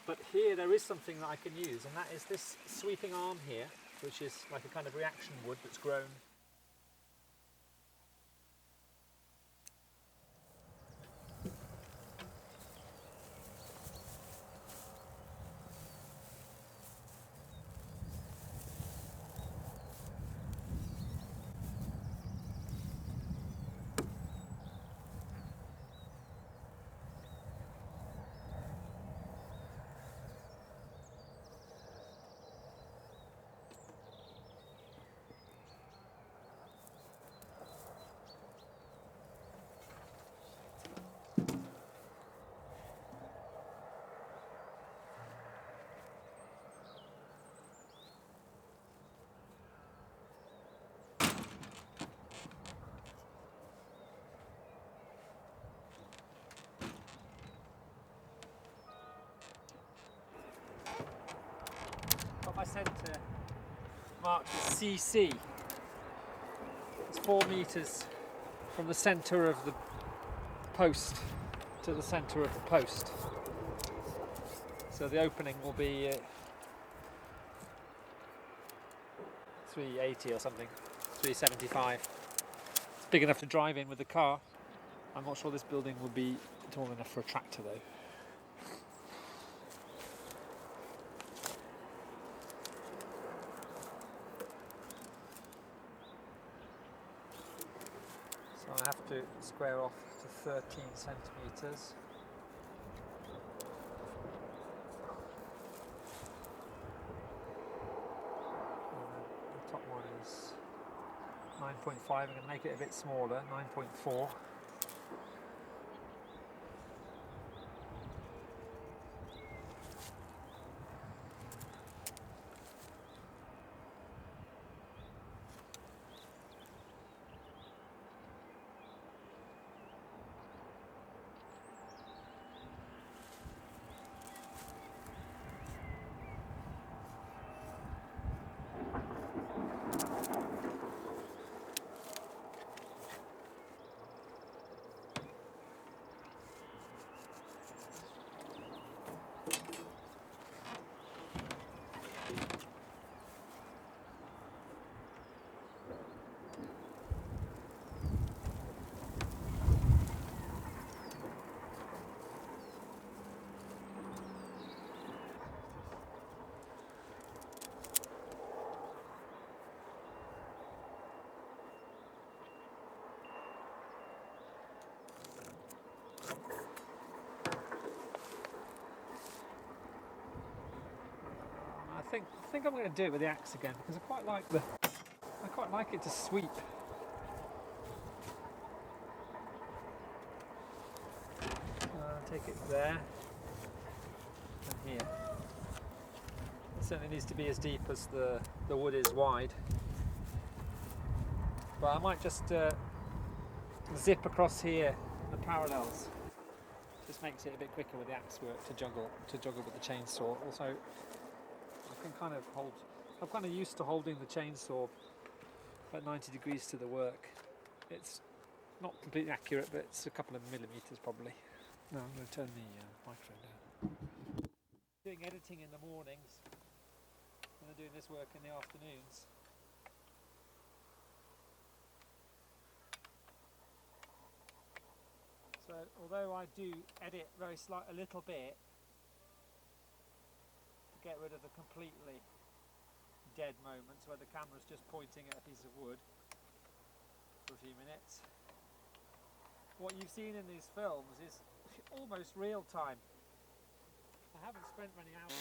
But here there is something that I can use, and that is this sweeping arm here, which is like a kind of reaction wood that's grown. What I said to mark is CC. It's 4 metres from the centre of the post to the centre of the post. So the opening will be 380 or something, 375. It's big enough to drive in with the car. I'm not sure this building will be tall enough for a tractor though. So I have to square off to 13 centimetres. The top one is 9.5. I'm going to make it a bit smaller, 9.4. I think I'm going to do it with the axe again because I quite like it to sweep. Take it there and here. It certainly needs to be as deep as the wood is wide. But I might just zip across here the parallels. Just makes it a bit quicker with the axe work to juggle with the chainsaw. Also, I can kind of I'm kind of used to holding the chainsaw at 90 degrees to the work. It's not completely accurate, but it's a couple of millimetres probably. No, I'm going to turn the microphone down. Doing editing in the mornings, and I'm doing this work in the afternoons. So although I do edit a little bit to get rid of the completely dead moments where the camera's just pointing at a piece of wood for a few minutes, what you've seen in these films is almost real time. I haven't spent many hours.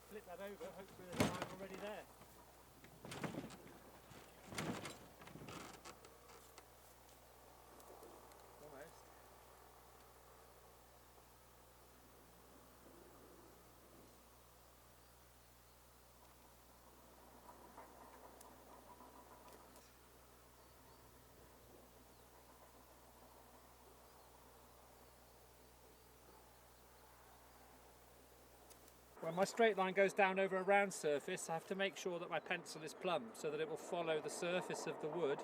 flip that over, hopefully there's a line already there. Almost. When my straight line goes down over a round surface, I have to make sure that my pencil is plumb so that it will follow the surface of the wood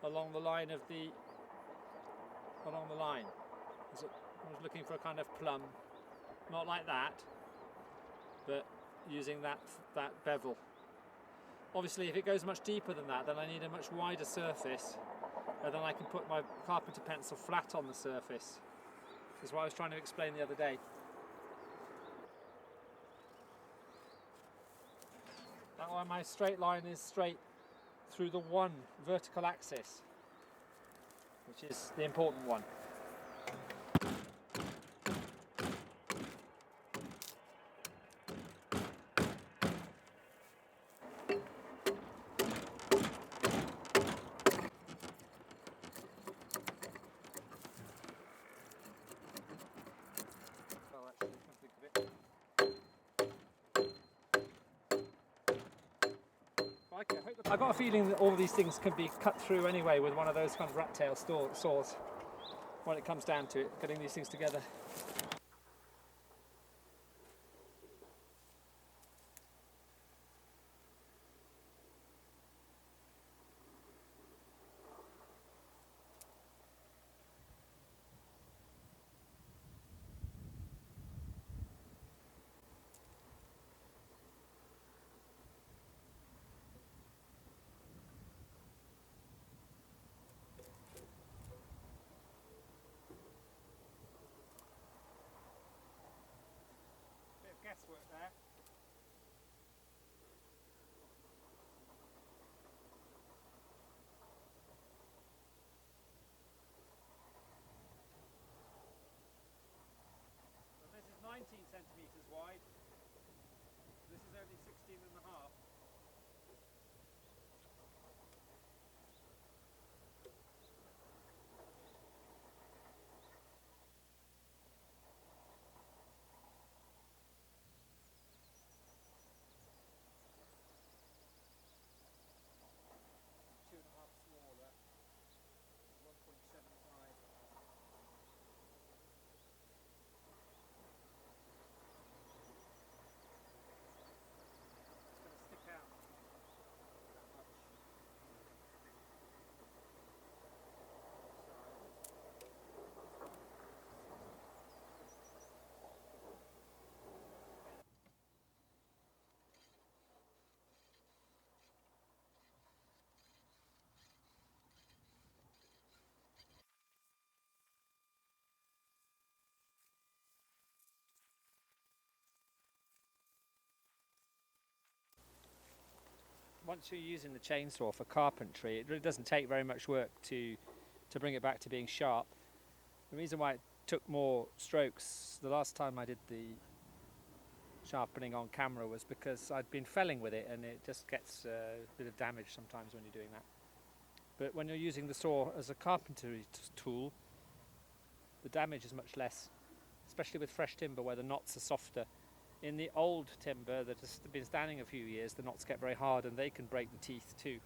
along the line of the line. I was looking for a kind of plumb, not like that, but using that bevel. Obviously, if it goes much deeper than that, then I need a much wider surface, and then I can put my carpenter pencil flat on the surface. This is what I was trying to explain the other day. That way my straight line is straight through the one vertical axis, which is the important one. I've got a feeling that all of these things can be cut through anyway with one of those kind of rat tail saws when it comes down to it, getting these things together. Guesswork there. So this is 19 centimetres wide. This is only 16 and a half. Once you're using the chainsaw for carpentry, it really doesn't take very much work to bring it back to being sharp. The reason why it took more strokes the last time I did the sharpening on camera was because I'd been felling with it, and it just gets a bit of damage sometimes when you're doing that. But when you're using the saw as a carpentry tool, the damage is much less, especially with fresh timber where the knots are softer. In the old timber that has been standing a few years, the knots get very hard and they can break the teeth too.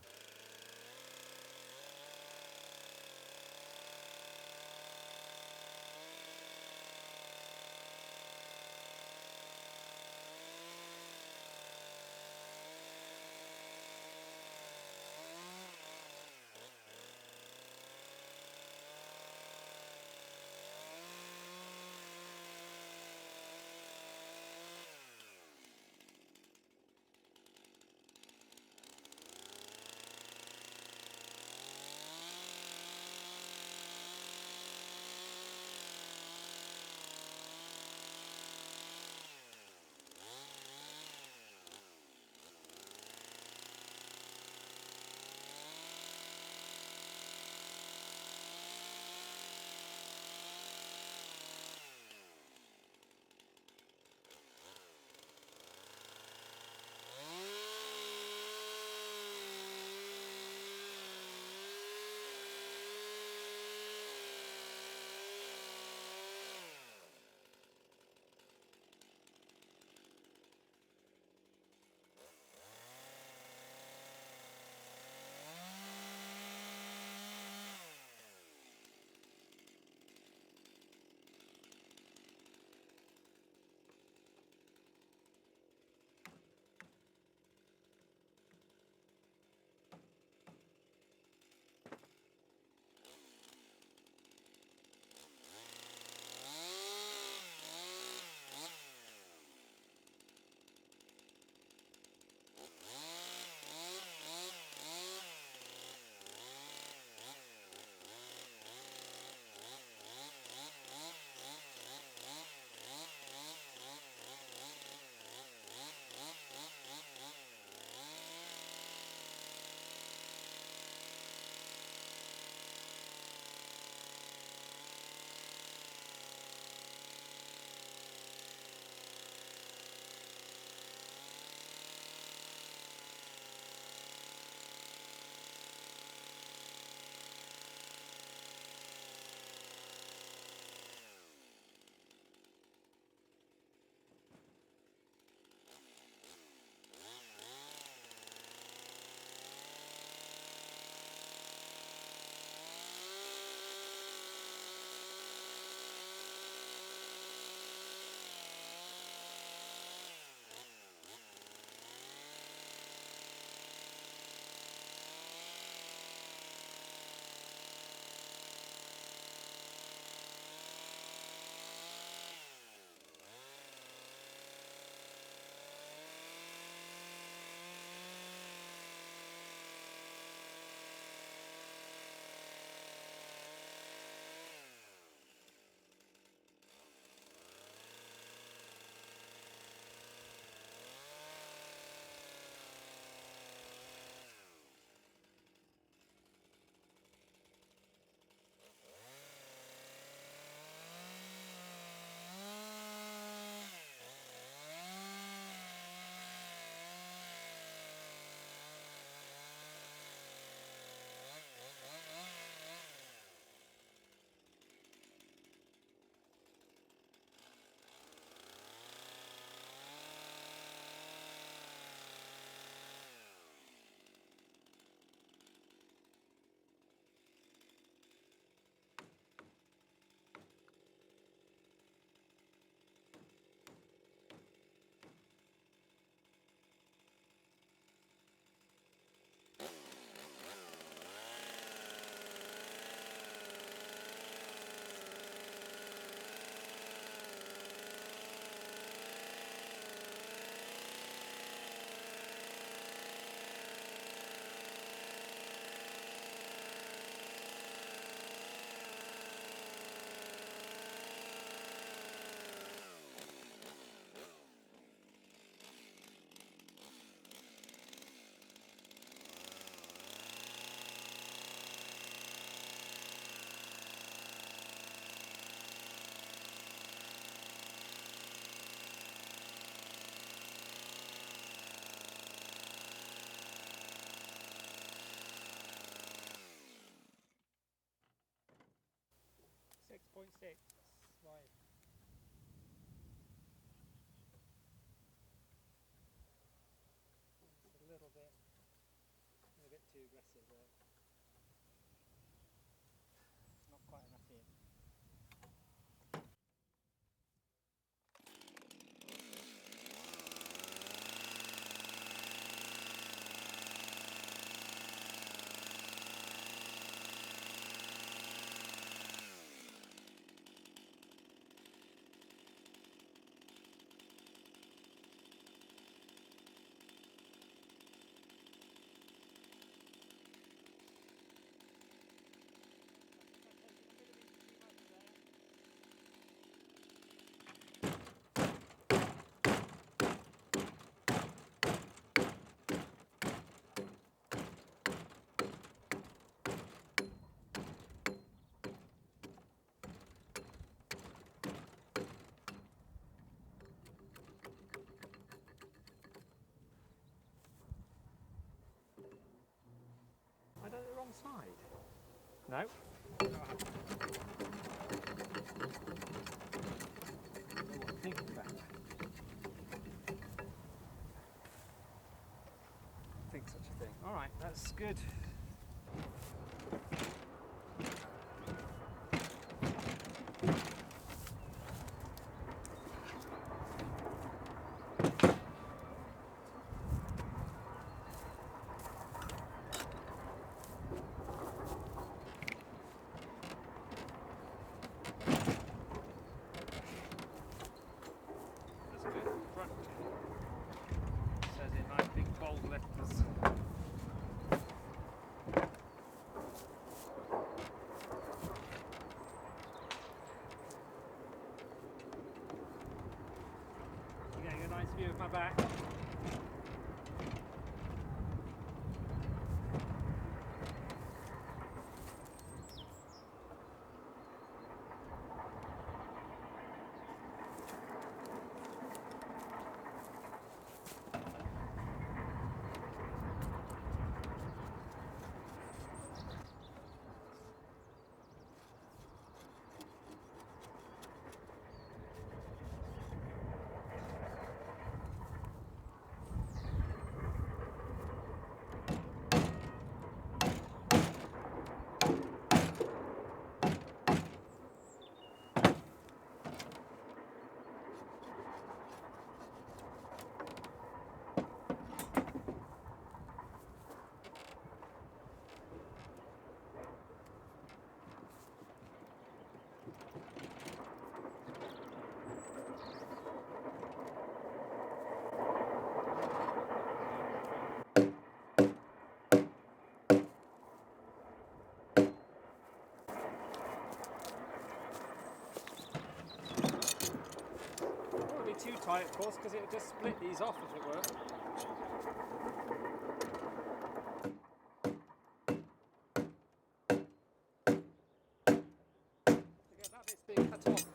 0.6 wide. It's a little bit too aggressive there. Not quite enough in. I done it the wrong side. No. Think about it. Think such a thing. All right, that's good. Says in nice big bold letters. You're getting a nice view of my back. Too tight, of course, because it would just split these off if it were. Again, that bit's being cut off. So.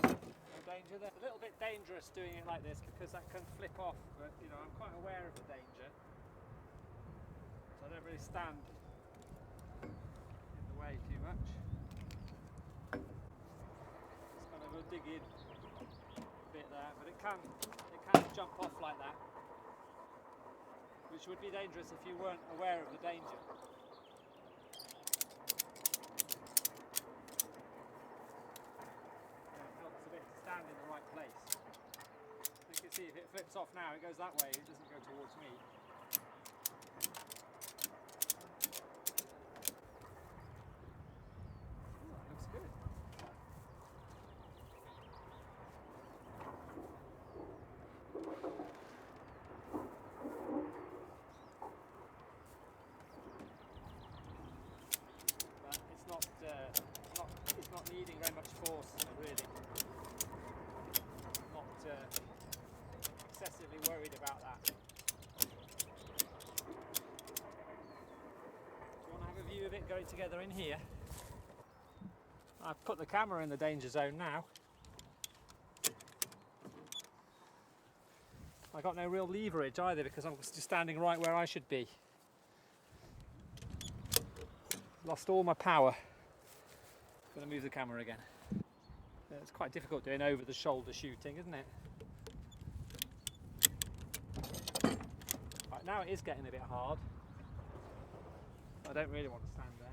No danger there. It's a little bit dangerous doing it like this because that can flip off, but you know, I'm quite aware of the danger. So I don't really stand in the way too much. Just kind of a dig in bit there, but it can jump off like that, which would be dangerous if you weren't aware of the danger. Yeah, it helps a bit to stand in the right place. You can see if it flips off now, it goes that way, it doesn't go towards me. Ooh, that looks good. It's not needing very much force, really. Not excessively worried about that. Do you want to have a view of it going together in here? I've put the camera in the danger zone now. I got no real leverage either because I'm just standing right where I should be. Lost all my power. Going to move the camera again. It's quite difficult doing over the shoulder shooting, isn't it? Right, now it is getting a bit hard. I don't really want to stand there.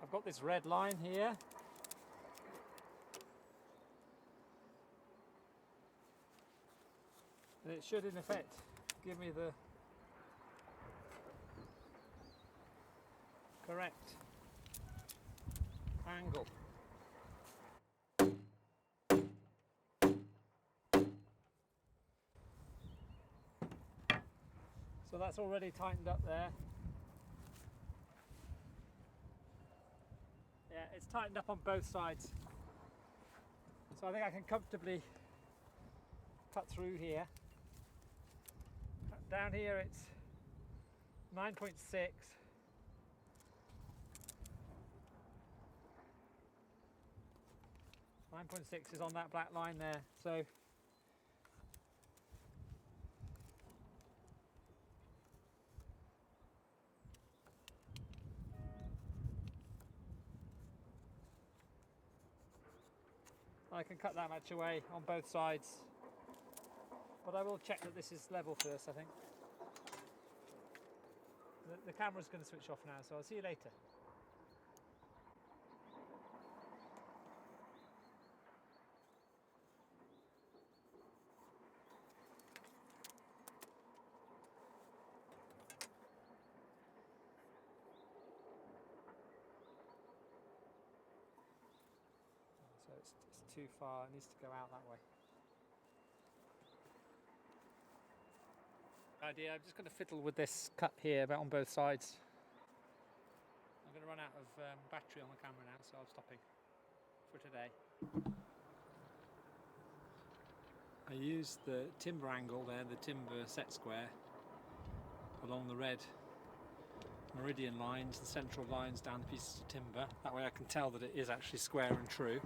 I've got this red line here. And it should in effect give me the correct angle. So that's already tightened up there. Yeah, it's tightened up on both sides. So I think I can comfortably cut through here. Down here it's 9.6. .6 is on that black line there. So I can cut that much away on both sides, but I will check that this is level first. I think the camera's going to switch off now, so I'll see you later. So it's too far, it needs to go out that way. I'm just going to fiddle with this cut here about on both sides. I'm going to run out of battery on the camera now, so I'm stopping for today. I used the timber angle there, the timber set square, along the red meridian lines, the central lines down the pieces of timber. That way I can tell that it is actually square and true.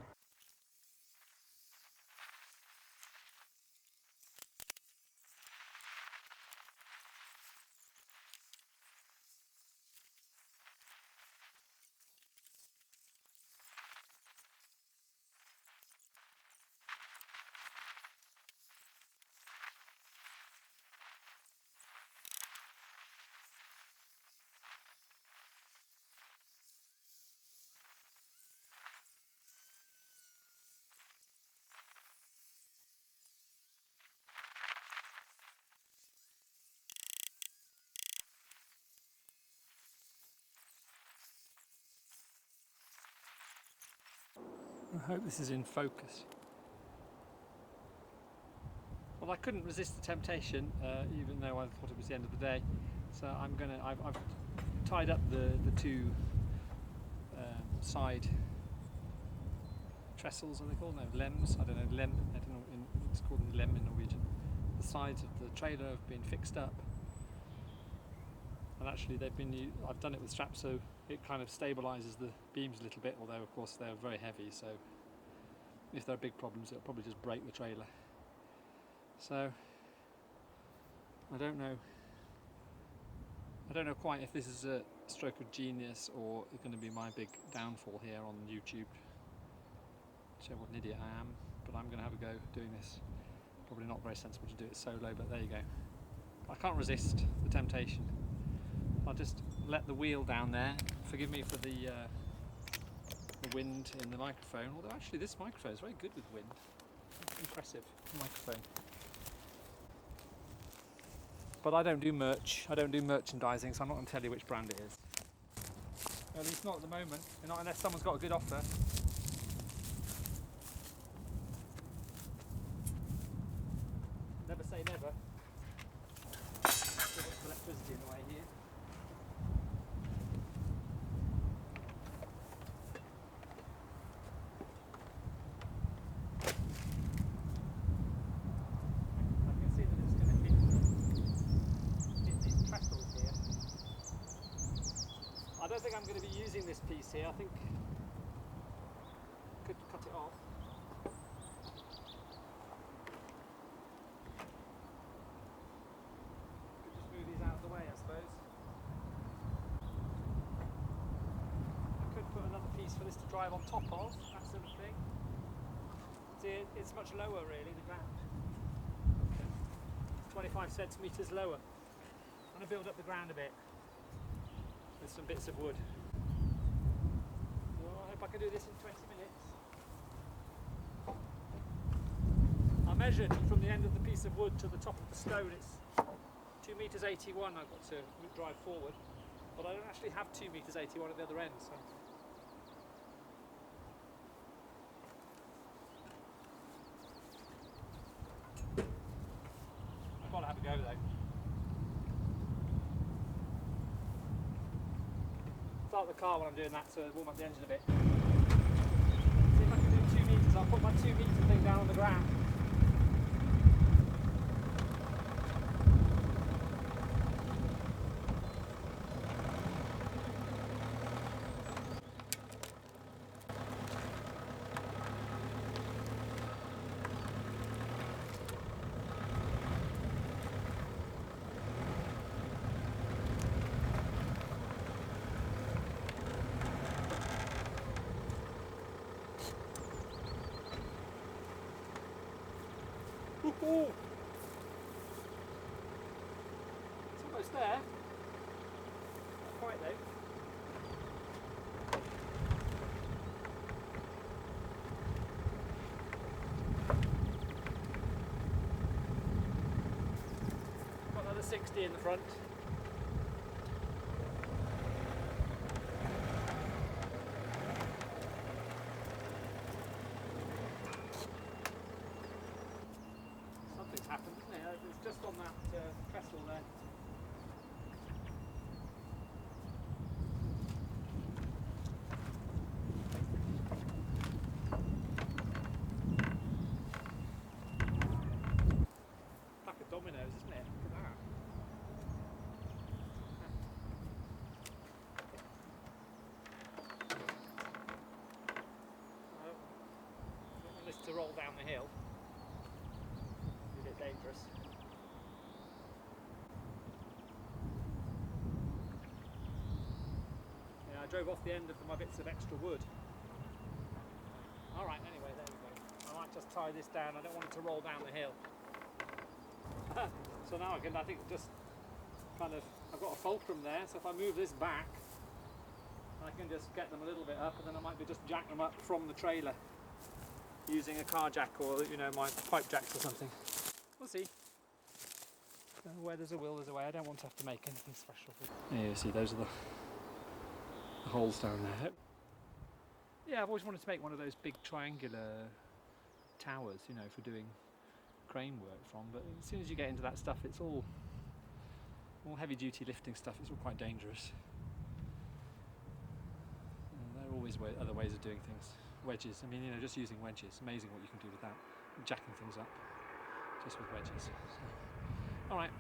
I hope this is in focus. Well, I couldn't resist the temptation, even though I thought it was the end of the day. So I've tied up the two side trestles, are they called? No, lems. I don't know, lem. I don't know. It's called lem in Norwegian. The sides of the trailer have been fixed up, and actually I've done it with straps, so it kind of stabilises the beams a little bit. Although, of course, they're very heavy, so if there are big problems, it'll probably just break the trailer. So I don't know quite if this is a stroke of genius or it's going to be my big downfall here on YouTube. Show what an idiot I am, but I'm going to have a go doing this. Probably not very sensible to do it solo, but there you go. I can't resist the temptation. I'll just let the wheel down there. Forgive me for the wind in the microphone, although actually this microphone is very good with wind. Impressive microphone. But I don't do merch, I don't do merchandising, so I'm not going to tell you which brand it is. At least not at the moment, not unless someone's got a good offer. Never say never. There's some electricity in the way here. I don't think I'm going to be using this piece here. I think drive on top of, that sort of thing. See, it's much lower really, the ground. 25 centimetres lower. I'm going to build up the ground a bit with some bits of wood. Well, I hope I can do this in 20 minutes. I measured from the end of the piece of wood to the top of the stone, it's 2 metres 81 I've got to drive forward, but I don't actually have 2 metres 81 at the other end. So. I've got to have a go though. Start the car when I'm doing that to warm up the engine a bit. See if I can do 2 metres. I'll put my 2 metre thing down on the ground. Ooh. It's almost there. Not quite though. Got another 60 in the front. Happened, isn't it? It's just on that trestle there. Pack of dominoes, isn't it? Look at that. I don't want this to roll down the hill. Dangerous. Yeah, I drove off the end of my bits of extra wood. Alright, anyway, there we go. I might just tie this down, I don't want it to roll down the hill. So now I think just kind of, I've got a fulcrum there, so if I move this back, I can just get them a little bit up, and then I might be just jack them up from the trailer using a car jack or, you know, my pipe jacks or something. We'll see. Where there's a will, there's a way. I don't want to have to make anything special. Yeah, you see, those are the holes down there. Yeah, I've always wanted to make one of those big triangular towers, you know, for doing crane work from. But as soon as you get into that stuff, it's all heavy-duty lifting stuff. It's all quite dangerous. And there are always other ways of doing things. Wedges. I mean, you know, just using wedges. Amazing what you can do with that. Jacking things up. Just with wedges. So, all right.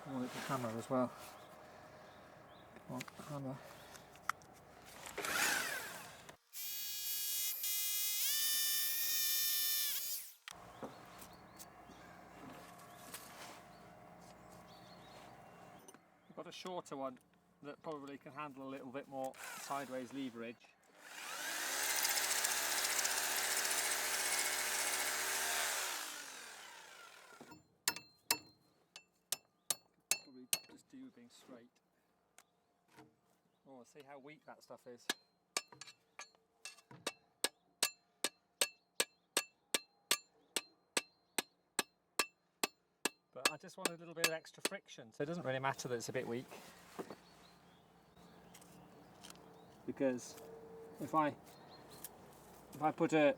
I want the hammer as well. Come on, hammer. Got a shorter one that probably can handle a little bit more sideways leverage. Probably just do being straight. Oh, see how weak that stuff is. But I just want a little bit of extra friction, so it doesn't really matter that it's a bit weak. Because if I put a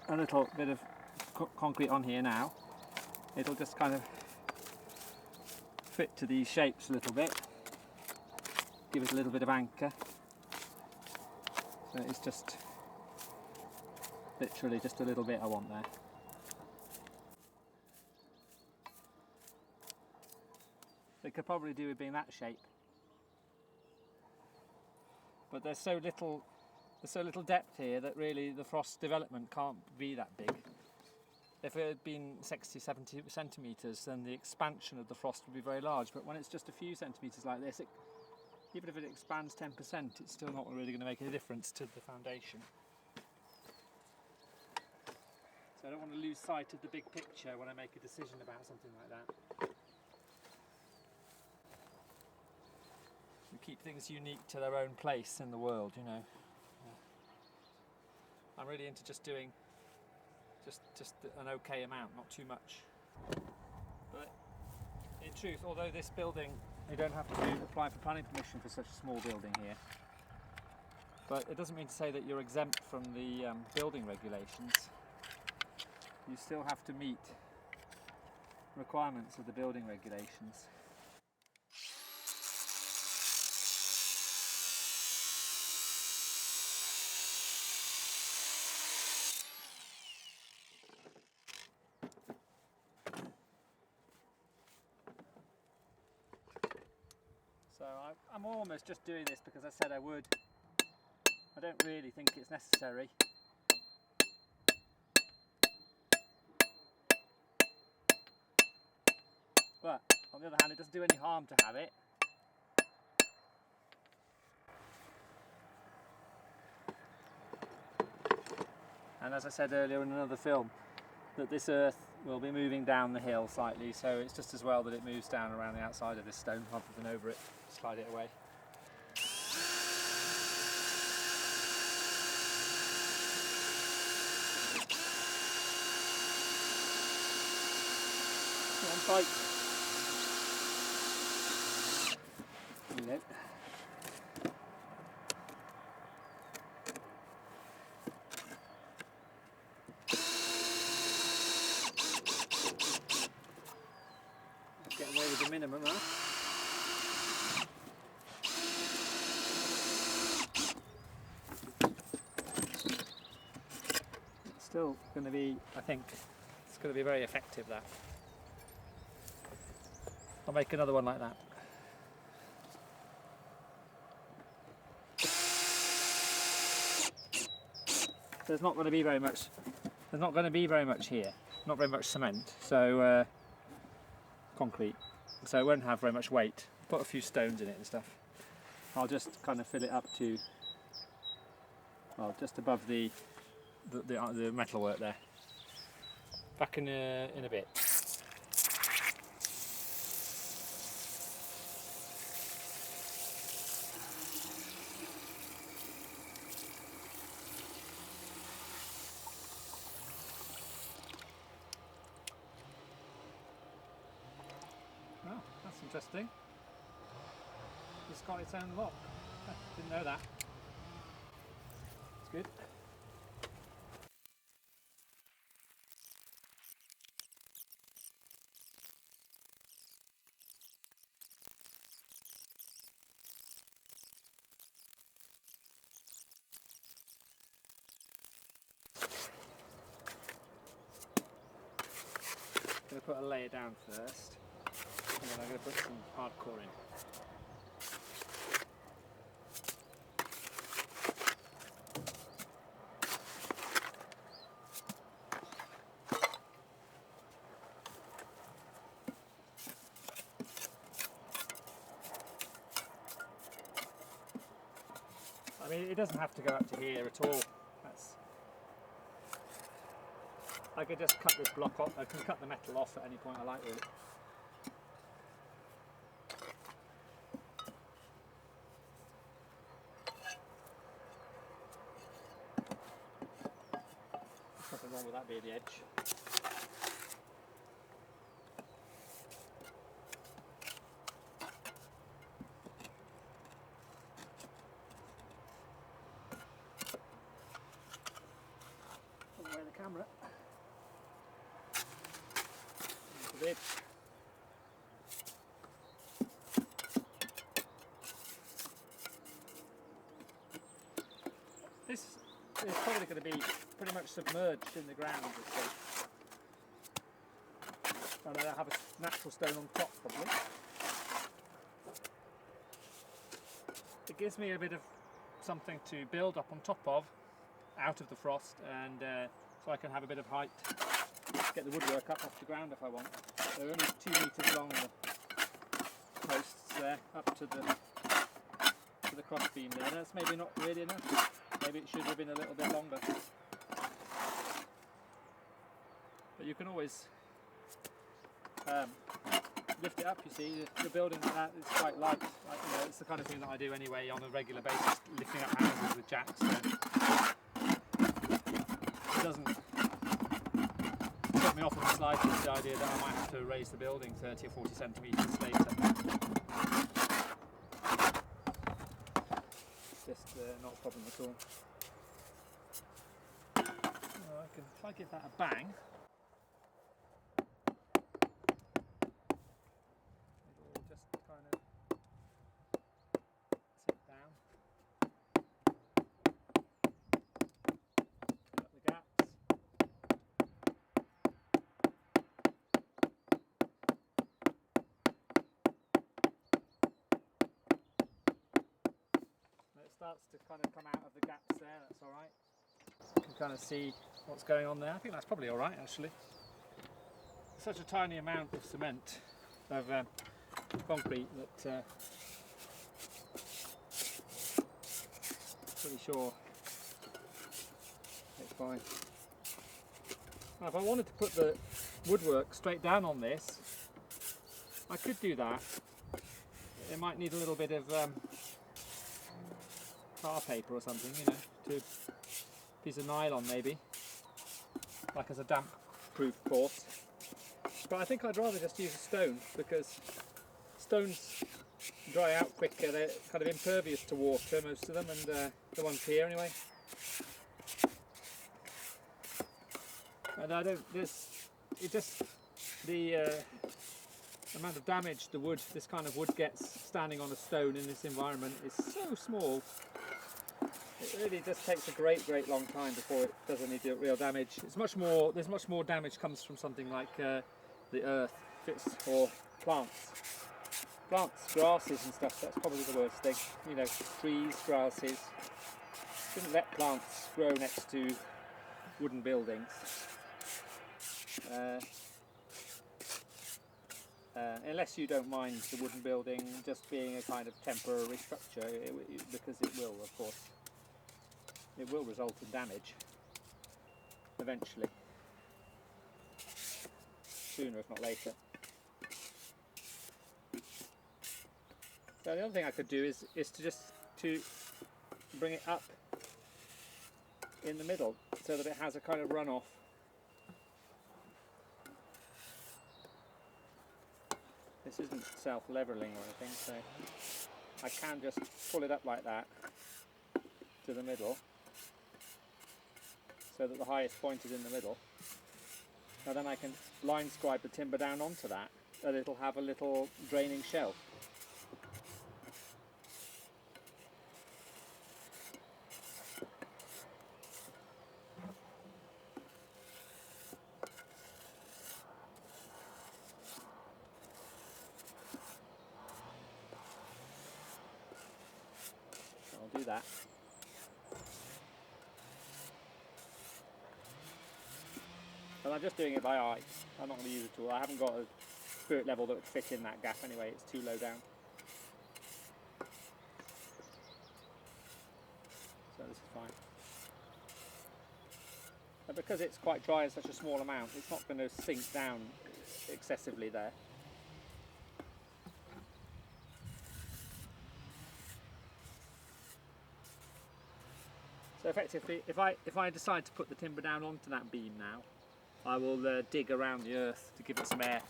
little bit of concrete on here now, it'll just kind of fit to these shapes a little bit, give it a little bit of anchor. So it's just literally just a little bit I want there. It could probably do with being that shape. but there's so little depth here that really the frost development can't be that big. If it had been 60, 70 centimetres, then the expansion of the frost would be very large. But when it's just a few centimetres like this, even if it expands 10%, it's still not really going to make a difference to the foundation. So I don't want to lose sight of the big picture when I make a decision about something like that. We keep things unique to their own place in the world, you know. I'm really into just doing just an okay amount, not too much. But in truth, although this building, you don't have to apply for planning permission for such a small building here, but it doesn't mean to say that you're exempt from the building regulations. You still have to meet requirements of the building regulations. So I'm almost just doing this because I said I would. I don't really think it's necessary. But on the other hand, it doesn't do any harm to have it. And as I said earlier in another film, that this earth will be moving down the hill slightly, so it's just as well that it moves down around the outside of this stone rather than over it, slide it away. Come on, tight. There you go. Getting away with the minimum, huh? It's still going to be, I think, it's going to be very effective, that. I'll make another one like that. There's not going to be very much. There's not going to be very much here. Not very much cement. So concrete. So it won't have very much weight. Put a few stones in it and stuff. I'll just kind of fill it up to, well, just above the metalwork there. Back in a bit. Oh, that's interesting. It's got its own lock. Didn't know that. It's good. I'm going to put a layer down first, and then I'm going to put some hardcore in. I mean, it doesn't have to go up to here at all. I could just cut this block off. I can cut the metal off at any point I like, really. There's nothing wrong with that being the edge. Away the camera. Bit. This is probably going to be pretty much submerged in the ground, and I have a natural stone on top probably. It gives me a bit of something to build up on top of, out of the frost, and so I can have a bit of height, get the woodwork up off the ground if I want. They're only 2 metres long, the posts there, up to the cross beam there. That's maybe not really enough. Maybe it should have been a little bit longer. But you can always lift it up, you see. The building like that is quite light. It's the kind of thing that I do anyway on a regular basis, lifting up houses with jacks. So it doesn't put me off in the slightest, the idea that I might have to raise the building 30 or 40 centimetres later. It's just not a problem at all. If I give that a bang, it'll just kind of sit down. Got the gaps. It starts to kind of come out of the gaps there, that's alright. You can kind of see what's going on there. I think that's probably alright actually. Such a tiny amount of cement, of concrete, that pretty sure it's fine. Now if I wanted to put the woodwork straight down on this, I could do that. It might need a little bit of tar paper or something, you know, to piece of nylon maybe, like as a damp proof course. But I think I'd rather just use a stone, because stones dry out quicker. They're kind of impervious to water, most of them, and the ones here anyway. And I don't, the amount of damage this kind of wood gets standing on a stone in this environment is so small. It really just takes a great long time before it does any real damage. There's much more damage comes from something like the earth, or plants, grasses and stuff. That's probably the worst thing. You know, trees, grasses. Shouldn't let plants grow next to wooden buildings. Unless you don't mind the wooden building just being a kind of temporary structure, because it will, of course. It will result in damage eventually, sooner if not later. So the other thing I could do is to bring it up in the middle so that it has a kind of runoff. This isn't self-leveling or anything, so I can just pull it up like that to the middle, so that the highest point is in the middle. Now then I can line scribe the timber down onto that, and it'll have a little draining shelf. I'll do that. But I'm just doing it by eye. I'm not going to use a tool. I haven't got a spirit level that would fit in that gap anyway. It's too low down. So this is fine. And because it's quite dry in such a small amount, it's not going to sink down excessively there. So effectively, if I decide to put the timber down onto that beam now, I will dig around the earth to give it some air.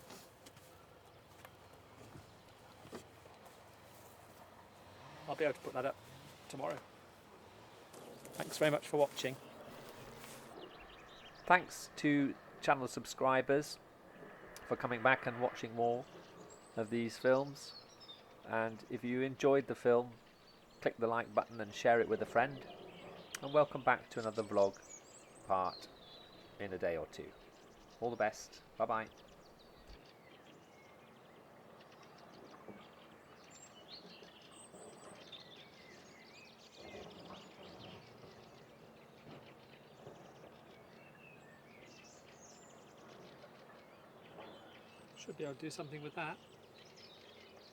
I'll be able to put that up tomorrow. Thanks very much for watching. Thanks to channel subscribers for coming back and watching more of these films. And if you enjoyed the film, click the like button and share it with a friend. And welcome back to another vlog part in a day or two. All the best. Bye bye. Should be able to do something with that.